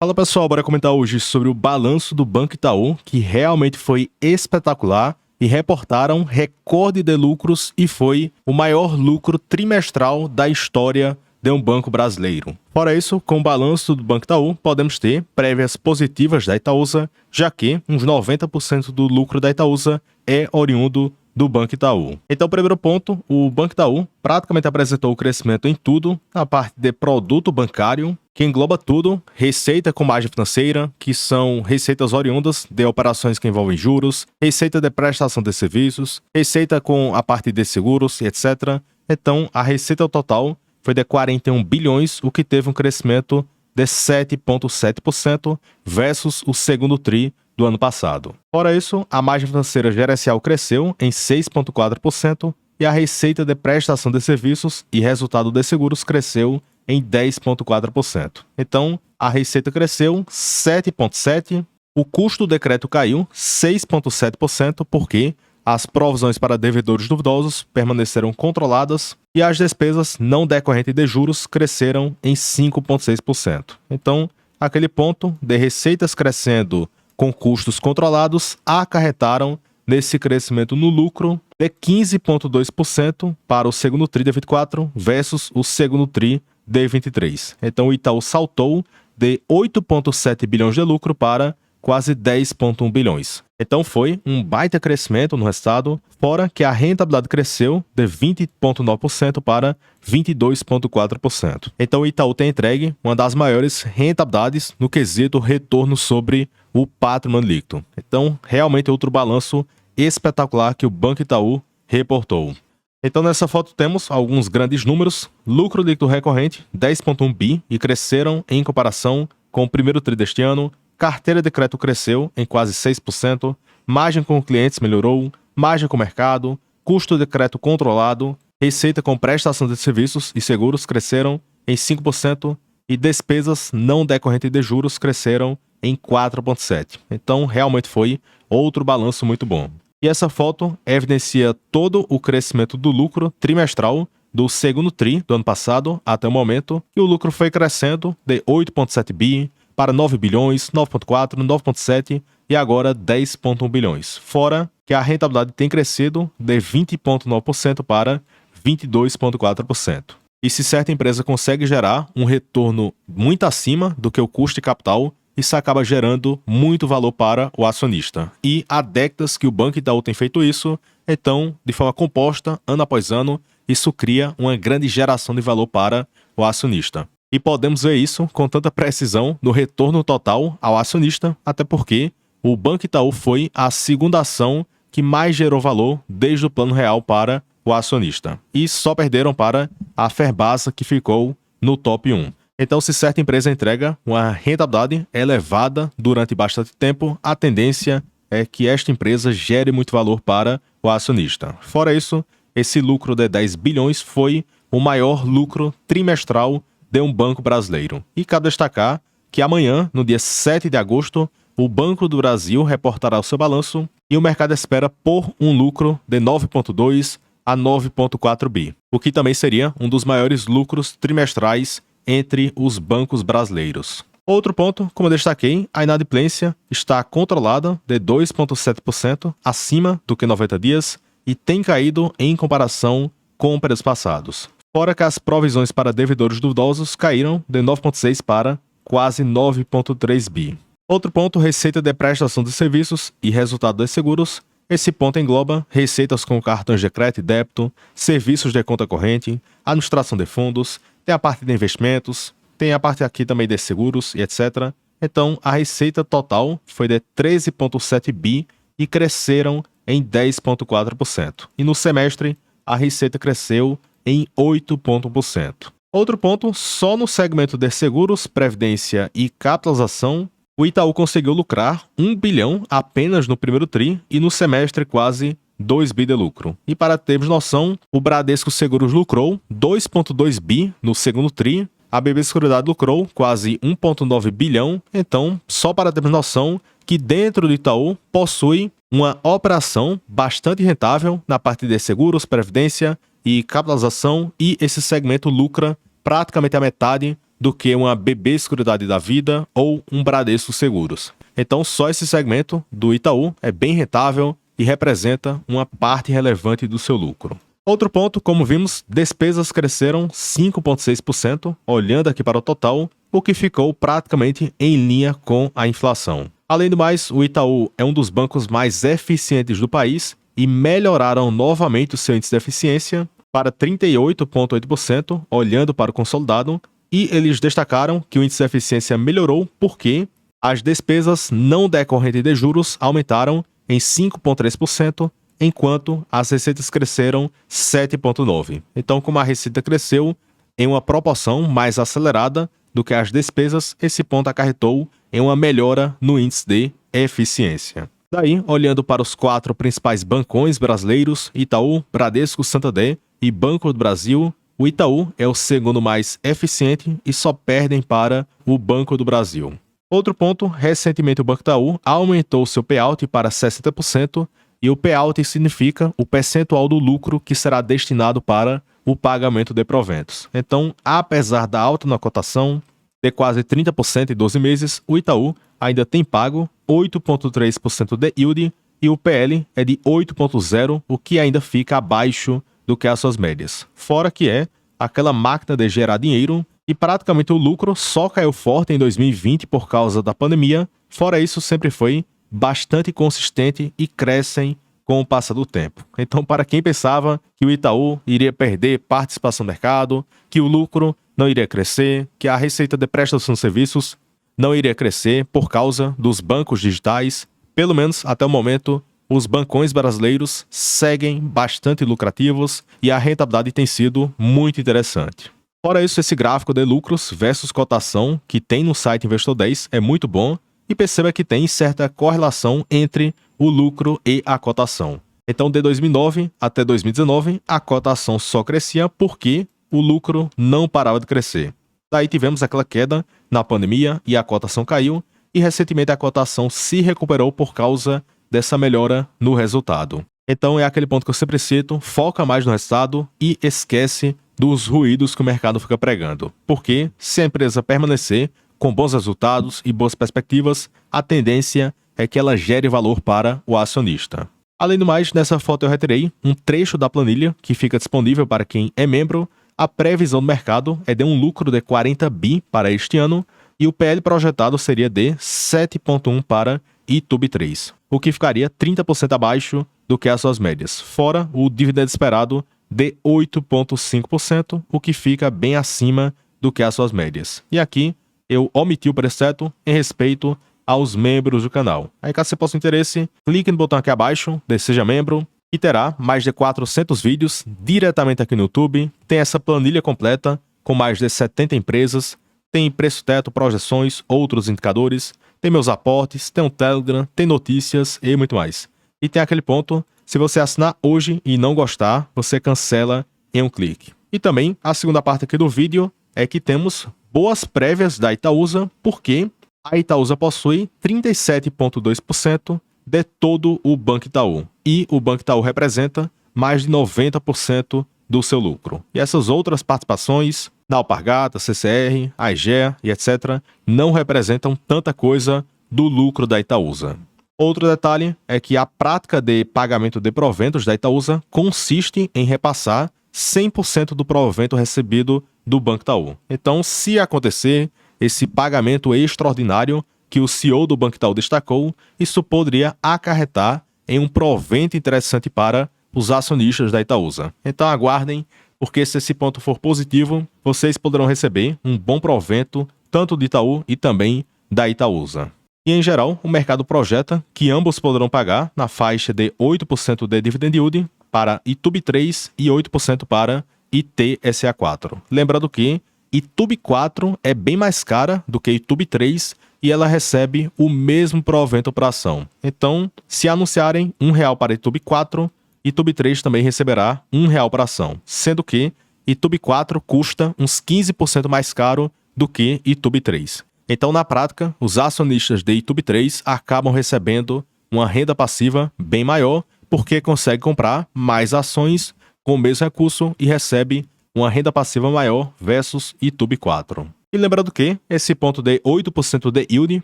Fala pessoal, bora comentar hoje sobre o balanço do Banco Itaú, que realmente foi espetacular e reportaram recorde de lucros e foi o maior lucro trimestral da história de um banco brasileiro. Fora isso, com o balanço do Banco Itaú, podemos ter prévias positivas da Itaúsa, já que uns 90% do lucro da Itaúsa é oriundo do Banco Itaú. Então, primeiro ponto, o Banco Itaú praticamente apresentou o crescimento em tudo, na parte de produto bancário, que engloba tudo, receita com margem financeira, que são receitas oriundas de operações que envolvem juros, receita de prestação de serviços, receita com a parte de seguros, etc. Então, a receita total foi de 41 bilhões, o que teve um crescimento de 7,7% versus o segundo TRI do ano passado. Fora isso, a margem financeira gerencial cresceu em 6,4% e a receita de prestação de serviços e resultado de seguros cresceu em 10,4%. Então, a receita cresceu 7,7%, o custo do decreto caiu 6,7% porque as provisões para devedores duvidosos permaneceram controladas e as despesas não decorrentes de juros cresceram em 5,6%. Então, aquele ponto de receitas crescendo com custos controlados acarretaram nesse crescimento no lucro de 15,2% para o segundo TRI de 24 versus o segundo TRI de 23. Então, o Itaú saltou de 8,7 bilhões de lucro para quase 10,1 bilhões. Então foi um baita crescimento no resultado, fora que a rentabilidade cresceu de 20,9% para 22,4%. Então o Itaú tem entregue uma das maiores rentabilidades no quesito retorno sobre o patrimônio líquido. Então realmente outro balanço espetacular que o Banco Itaú reportou. Então nessa foto temos alguns grandes números, lucro líquido recorrente 10,1 bi e cresceram em comparação com o primeiro TRI deste ano. Carteira de crédito cresceu em quase 6%, margem com clientes melhorou, margem com mercado, custo de crédito controlado, receita com prestação de serviços e seguros cresceram em 5% e despesas não decorrentes de juros cresceram em 4,7%. Então, realmente foi outro balanço muito bom. E essa foto evidencia todo o crescimento do lucro trimestral do segundo TRI do ano passado até o momento, e o lucro foi crescendo de 8,7 bi, para 9 bilhões, 9,4, 9,7 e agora 10,1 bilhões. Fora que a rentabilidade tem crescido de 20,9% para 22,4%. E se certa empresa consegue gerar um retorno muito acima do que o custo de capital, isso acaba gerando muito valor para o acionista. E há décadas que o Banco Itaú tem feito isso, então, de forma composta, ano após ano, isso cria uma grande geração de valor para o acionista. E podemos ver isso com tanta precisão no retorno total ao acionista, até porque o Banco Itaú foi a segunda ação que mais gerou valor desde o plano real para o acionista. E só perderam para a Ferbasa, que ficou no top 1. Então, se certa empresa entrega uma rentabilidade elevada durante bastante tempo, a tendência é que esta empresa gere muito valor para o acionista. Fora isso, esse lucro de 10 bilhões foi o maior lucro trimestral de um banco brasileiro. E cabe destacar que amanhã, no dia 7 de agosto, o Banco do Brasil reportará o seu balanço e o mercado espera por um lucro de 9,2 a 9,4 bi, o que também seria um dos maiores lucros trimestrais entre os bancos brasileiros. Outro ponto, como eu destaquei, a inadimplência está controlada de 2,7% acima do que 90 dias e tem caído em comparação com períodos passados. Fora que as provisões para devedores duvidosos caíram de 9,6 para quase 9,3 bi. Outro ponto, receita de prestação de serviços e resultado dos seguros. Esse ponto engloba receitas com cartões de crédito e débito, serviços de conta corrente, administração de fundos, tem a parte de investimentos, tem a parte aqui também de seguros e etc. Então, a receita total foi de 13,7 bi e cresceram em 10,4%. E no semestre, a receita cresceu em 8,1%. Outro ponto, só no segmento de seguros, previdência e capitalização, o Itaú conseguiu lucrar 1 bilhão apenas no primeiro TRI e no semestre quase 2 bi de lucro. E para termos noção, o Bradesco Seguros lucrou 2,2 bi no segundo TRI, a BB Seguridade lucrou quase 1,9 bilhão, então, só para termos noção que dentro do Itaú possui uma operação bastante rentável na parte de seguros, previdência e capitalização, e esse segmento lucra praticamente a metade do que uma BB Seguridade da Vida ou um Bradesco Seguros. Então, só esse segmento do Itaú é bem rentável e representa uma parte relevante do seu lucro. Outro ponto, como vimos, despesas cresceram 5,6%, olhando aqui para o total, o que ficou praticamente em linha com a inflação. Além do mais, o Itaú é um dos bancos mais eficientes do país e melhoraram novamente o seu índice de eficiência para 38,8%, olhando para o consolidado, e eles destacaram que o índice de eficiência melhorou porque as despesas não decorrentes de juros aumentaram em 5,3%, enquanto as receitas cresceram 7,9%. Então, como a receita cresceu em uma proporção mais acelerada do que as despesas, esse ponto acarretou em uma melhora no índice de eficiência. Daí, olhando para os 4 principais bancões brasileiros, Itaú, Bradesco, Santander e Banco do Brasil, o Itaú é o segundo mais eficiente e só perdem para o Banco do Brasil. Outro ponto, recentemente o Banco Itaú aumentou seu payout para 60%, e o payout significa o percentual do lucro que será destinado para o pagamento de proventos. Então, apesar da alta na cotação, de quase 30% em 12 meses, o Itaú ainda tem pago 8,3% de yield e o PL é de 8,0%, o que ainda fica abaixo do que as suas médias. Fora que é aquela máquina de gerar dinheiro e praticamente o lucro só caiu forte em 2020 por causa da pandemia. Fora isso, sempre foi bastante consistente e crescem com o passar do tempo. Então, para quem pensava que o Itaú iria perder participação no mercado, que o lucro não iria crescer, que a receita de prestação de serviços não iria crescer por causa dos bancos digitais, pelo menos até o momento, os bancões brasileiros seguem bastante lucrativos e a rentabilidade tem sido muito interessante. Fora isso, esse gráfico de lucros versus cotação que tem no site Investor 10 é muito bom e perceba que tem certa correlação entre o lucro e a cotação. Então, de 2009 até 2019, a cotação só crescia porque o lucro não parava de crescer. Daí tivemos aquela queda na pandemia e a cotação caiu, e recentemente a cotação se recuperou por causa dessa melhora no resultado. Então é aquele ponto que eu sempre cito, foca mais no resultado e esquece dos ruídos que o mercado fica pregando. Porque se a empresa permanecer com bons resultados e boas perspectivas, a tendência é que ela gere valor para o acionista. Além do mais, nessa foto eu retirei um trecho da planilha que fica disponível para quem é membro. A previsão do mercado é de um lucro de 40 bi para este ano e o PL projetado seria de 7,1 para ITUB3, o que ficaria 30% abaixo do que as suas médias, fora o dividendo esperado de 8,5%, o que fica bem acima do que as suas médias. E aqui eu omiti o preceito em respeito aos membros do canal. Aí, caso você possa interesse, clique no botão aqui abaixo de Seja Membro e terá mais de 400 vídeos diretamente aqui no YouTube. Tem essa planilha completa com mais de 70 empresas, tem preço teto, projeções, outros indicadores, tem meus aportes, tem um Telegram, tem notícias e muito mais. E tem aquele ponto, se você assinar hoje e não gostar, você cancela em um clique. E também, a segunda parte aqui do vídeo é que temos boas prévias da Itaúsa, porque a Itaúsa possui 37,2% de todo o Banco Itaú. E o Banco Itaú representa mais de 90% do seu lucro. E essas outras participações, na Alpargata, CCR, Aegea e etc., não representam tanta coisa do lucro da Itaúsa. Outro detalhe é que a prática de pagamento de proventos da Itaúsa consiste em repassar 100% do provento recebido do Banco Itaú. Então, se acontecer esse pagamento extraordinário que o CEO do Banco Itaú destacou, isso poderia acarretar em um provento interessante para os acionistas da Itaúsa. Então aguardem, porque se esse ponto for positivo, vocês poderão receber um bom provento tanto do Itaú e também da Itaúsa. E em geral, o mercado projeta que ambos poderão pagar na faixa de 8% de dividend yield para ITUB3 e 8% para ITSA4. Lembrando que ITUB4 é bem mais cara do que ITUB3 e ela recebe o mesmo provento por ação. Então, se anunciarem R$1 para ITUB4, ITUB3 também receberá R$1 por ação, sendo que ITUB4 custa uns 15% mais caro do que ITUB3. Então, na prática, os acionistas de ITUB3 acabam recebendo uma renda passiva bem maior, porque consegue comprar mais ações com o mesmo recurso e recebe uma renda passiva maior versus ITUB4. E lembrando que esse ponto de 8% de yield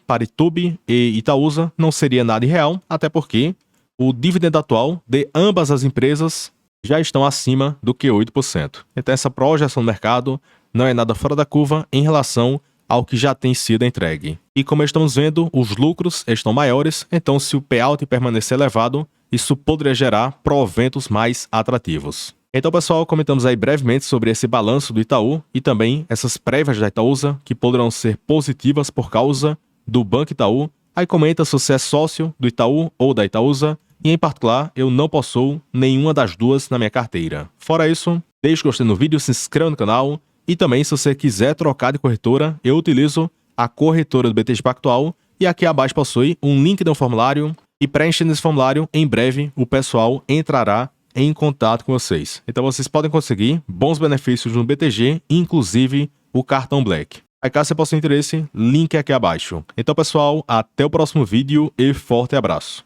para Itaú e Itaúsa não seria nada irreal, até porque o dividendo atual de ambas as empresas já estão acima do que 8%. Então essa projeção do mercado não é nada fora da curva em relação ao que já tem sido entregue. E como estamos vendo, os lucros estão maiores, então se o payout permanecer elevado, isso poderia gerar proventos mais atrativos. Então, pessoal, comentamos aí brevemente sobre esse balanço do Itaú e também essas prévias da Itaúsa, que poderão ser positivas por causa do Banco Itaú. Aí comenta se você é sócio do Itaú ou da Itaúsa, e em particular, eu não possuo nenhuma das duas na minha carteira. Fora isso, deixe o gostei no vídeo, se inscreva no canal, e também se você quiser trocar de corretora, eu utilizo a corretora do BTG Pactual, e aqui abaixo possui um link de um formulário, e preenchendo esse formulário, em breve o pessoal entrará em contato com vocês. Então vocês podem conseguir bons benefícios no BTG, inclusive o cartão Black. Aí caso você possa ter interesse, link aqui abaixo. Então pessoal, até o próximo vídeo e forte abraço.